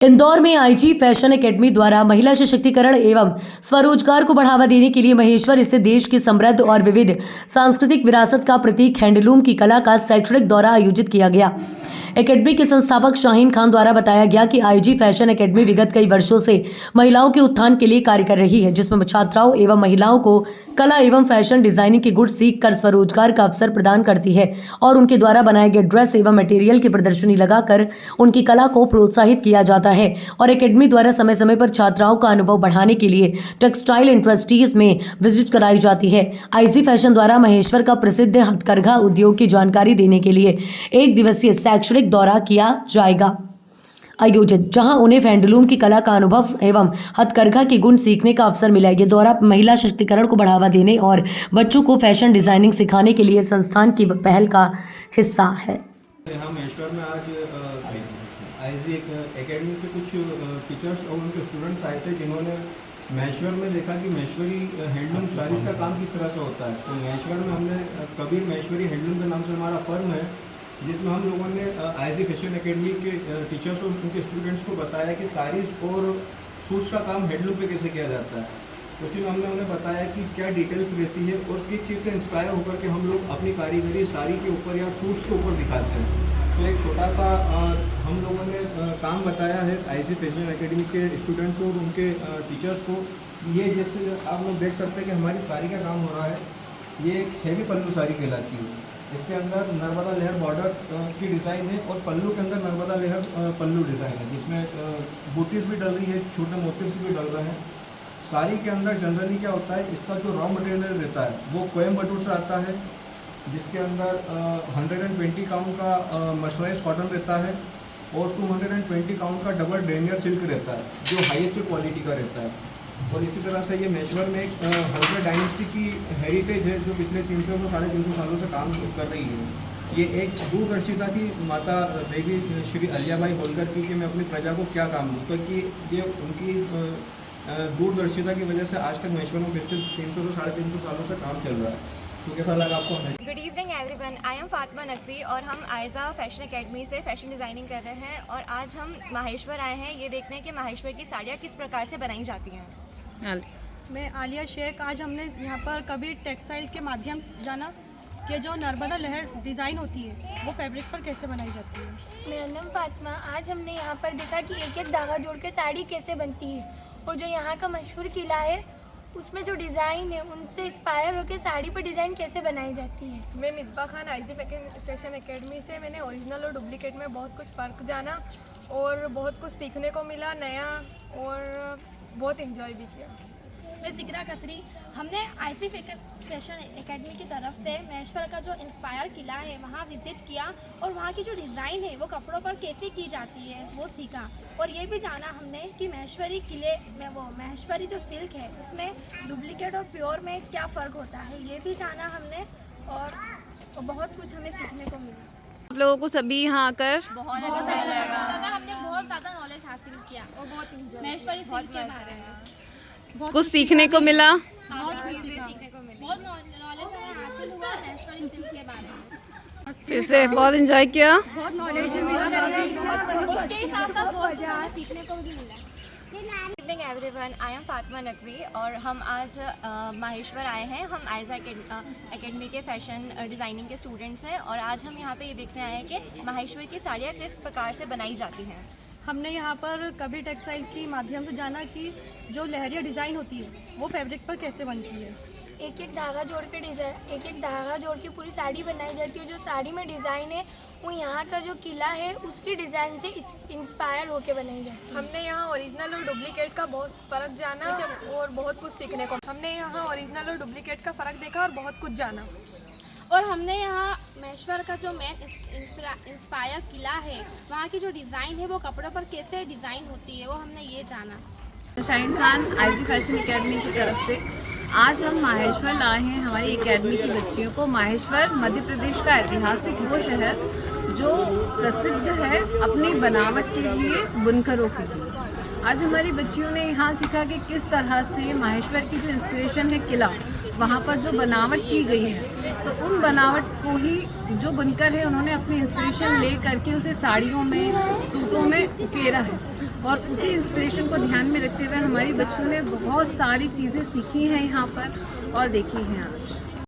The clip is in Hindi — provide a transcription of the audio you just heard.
इंदौर में आईजी फैशन एकेडमी द्वारा महिला सशक्तिकरण एवं स्वरोजगार को बढ़ावा देने के लिए महेश्वर स्थित देश की समृद्ध और विविध सांस्कृतिक विरासत का प्रतीक हैंडलूम की कला का शैक्षणिक दौरा आयोजित किया गया। एकेडमी के संस्थापक शाहीन खान द्वारा बताया गया कि आईजी फैशन एकेडमी विगत कई वर्षों से महिलाओं के उत्थान के लिए कार्य कर रही है, जिसमें छात्राओं एवं महिलाओं को कला एवं फैशन डिजाइनिंग के गुण सीख कर स्वरोजगार का अवसर प्रदान करती है और उनके द्वारा बनाए गए ड्रेस एवं मटेरियल की प्रदर्शनी लगाकर उनकी कला को प्रोत्साहित किया जाता है। और एकेडमी द्वारा समय समय पर छात्राओं का अनुभव बढ़ाने के लिए टेक्सटाइल इंडस्ट्रीज में विजिट कराई जाती है। आईजी फैशन द्वारा महेश्वर का प्रसिद्ध हथकरघा उद्योग की जानकारी देने के लिए एक दिवसीय शैक्षणिक दौरा किया जाएगा आयोजित, जहां उन्हें हैंडलूम की कला का अनुभव एवं हथकरघा के गुण सीखने का अवसर मिला। ये दौरा महिला सशक्तिकरण को बढ़ावा देने और बच्चों को फैशन डिजाइनिंग सिखाने के लिए संस्थान की पहल का हिस्सा है। हम महेश्वर में आज आईजी एकेडमी से कुछ टीचर्स और उनके स्टूडेंट्स आए थे, जिन्होंने महेश्वर में देखा कि महेश्वरी हैंडलूम साड़ीज़ का काम किस तरह से होता है। तो महेश्वर में हमने कबीर महेश्वरी हैंडलूम के नाम से हमारा फर्म है, जिसमें हम लोगों ने आईजी फैशन एकेडमी के टीचर्स और उनके स्टूडेंट्स को बताया कि साड़ीज़ और सूट्स का काम हैंडलूम पे कैसे किया जाता है। उसी में हमने उन्हें बताया कि क्या डिटेल्स रहती है और किस चीज़ से इंस्पायर होकर के हम लोग अपनी कारीगरी साड़ी के ऊपर या सूट्स के ऊपर दिखाते हैं। तो एक छोटा सा हम लोगों ने काम बताया है आईजी फैशन एकेडमी के स्टूडेंट्स और उनके टीचर्स को। ये जैसे आप लोग देख सकते हैं कि हमारी साड़ी का काम हो रहा है। ये एक हैवी पल्लू साड़ी कहलाती है। इसके अंदर नर्मदा लहर बॉर्डर की डिज़ाइन है और पल्लू के अंदर नर्मदा लहर पल्लू डिज़ाइन है, जिसमें बूटीज भी डल रही है, छोटे मोटिव्स भी डल रहे हैं। साड़ी के अंदर जनरली क्या होता है, इसका जो रॉ मटेरियल रहता है वो कोयम्बटूर से आता है, जिसके अंदर 120 काउंट का मर्सराइज कॉटन रहता है और 220 काउंट का डबल डेनियर सिल्क रहता है, जो हाईएस्ट क्वालिटी का रहता है। और इसी तरह से ये महेश्वर में एक होलकर डायनेस्टी की हेरिटेज है, जो पिछले 300 से 350 सालों से काम कर रही है। ये एक दूरदर्शिता की माता देवी श्री अलियाबाई होलकर की कि मैं अपनी प्रजा को क्या काम दूँ, क्योंकि ये उनकी दूरदर्शिता की वजह से आज तक महेश्वर में पिछले 300 से 350 सालों से काम चल रहा है। तो कैसा लगा आपको? Good evening everyone, I am Fatima Naqvi और हम आयजा फैशन एकेडमी से फैशन डिज़ाइनिंग कर रहे हैं। और आज हम माहेश्वर आए हैं ये देखने कि माहेश्वर की साड़ियाँ किस प्रकार से बनाई जाती हैं। मैं आलिया शेख। आज हमने यहाँ पर कबीर टेक्सटाइल के माध्यम से जाना कि जो नर्मदा लहर डिज़ाइन होती है वो फैब्रिक पर कैसे बनाई जाती है। मेरा नाम फातिमा। आज हमने यहाँ पर देखा कि एक एक धागा जोड़ के साड़ी कैसे बनती है और जो यहाँ का मशहूर किला है उसमें जो डिज़ाइन है उनसे इंस्पायर होकर साड़ी पर डिज़ाइन कैसे बनाई जाती है। मैं Misbah Khan IG fashion academy से मैंने ओरिजिनल और डुप्लीकेट में बहुत कुछ फ़र्क जाना और बहुत कुछ सीखने को मिला नया और बहुत इंजॉय भी किया। मैं जिक्रा खत्री। हमने आईजी फैशन एकेडमी की तरफ से महेश्वर का जो इंस्पायर किला है वहाँ विज़िट किया और वहाँ की जो डिज़ाइन है वो कपड़ों पर कैसे की जाती है वो सीखा। और ये भी जाना हमने कि महेश्वरी किले में वो महेश्वरी जो सिल्क है उसमें डुप्लीकेट और प्योर में क्या फ़र्क होता है, ये भी जाना हमने और बहुत कुछ हमें सीखने को मिला। आप लोगों को सभी यहाँ आकर बहुत अच्छा लगा। हमने बहुत ज़्यादा नॉलेज हासिल किया और बहुत महेश्वरी सिल्क के बारे में कुछ सीखने को मिला। बहुत नॉलेज हमें हासिल हुआ महेश्वरी सिल्क के बारे में। फिर से बहुत एंजॉय किया। बहुत नॉलेज मिला, उसके साथ साथ बहुत सीखने को भी मिला। Good evening everyone, I am Fatima Naqvi और हम आज माहेश्वर आए हैं। हम आयजा एकेडमी के फैशन डिज़ाइनिंग के स्टूडेंट्स हैं और आज हम यहाँ पे ये देखने आए हैं कि माहेश्वर की साड़ियाँ किस प्रकार से बनाई जाती हैं। हमने यहाँ पर कबीर टेक्सटाइल के माध्यम से जाना कि जो लहरिया डिज़ाइन होती है वो फैब्रिक पर कैसे बनती है। एक एक धागा जोड़ के धागा जोड़ के पूरी साड़ी बनाई जाती है। जो साड़ी में डिज़ाइन है वो यहाँ का जो किला है उसकी डिज़ाइन से इंस्पायर होके बनाई जाती है। हमने यहाँ ओरिजिनल और डुप्लीकेट का बहुत फ़र्क जाना और बहुत कुछ सीखने को। हमने यहाँ ओरिजिनल और डुप्लीकेट का फ़र्क देखा और बहुत कुछ जाना। और हमने यहाँ महेश्वर का जो मेन इंस्पायर किला है वहाँ की जो डिज़ाइन है वो कपड़ों पर कैसे डिज़ाइन होती है वो हमने ये जाना। Shaheen Khan IG fashion academy की तरफ से आज हम माहेश्वर लाए हैं हमारी एकेडमी की बच्चियों को। माहेश्वर मध्य प्रदेश का ऐतिहासिक वो शहर जो प्रसिद्ध है अपनी बनावट के लिए, बुनकरों के लिए। आज हमारी बच्चियों ने यहाँ सीखा कि किस तरह से माहेश्वर की जो इंस्पिरेशन है किला, वहाँ पर जो बनावट की गई है तो उन बनावट को ही जो बुनकर है उन्होंने अपनी इंस्पिरेशन ले करके उसे साड़ियों में, सूटों में उकेरा है। और उसी इंस्पिरेशन को ध्यान में रखते हुए हमारी बच्चों ने बहुत सारी चीज़ें सीखी हैं यहाँ पर और देखी हैं आज।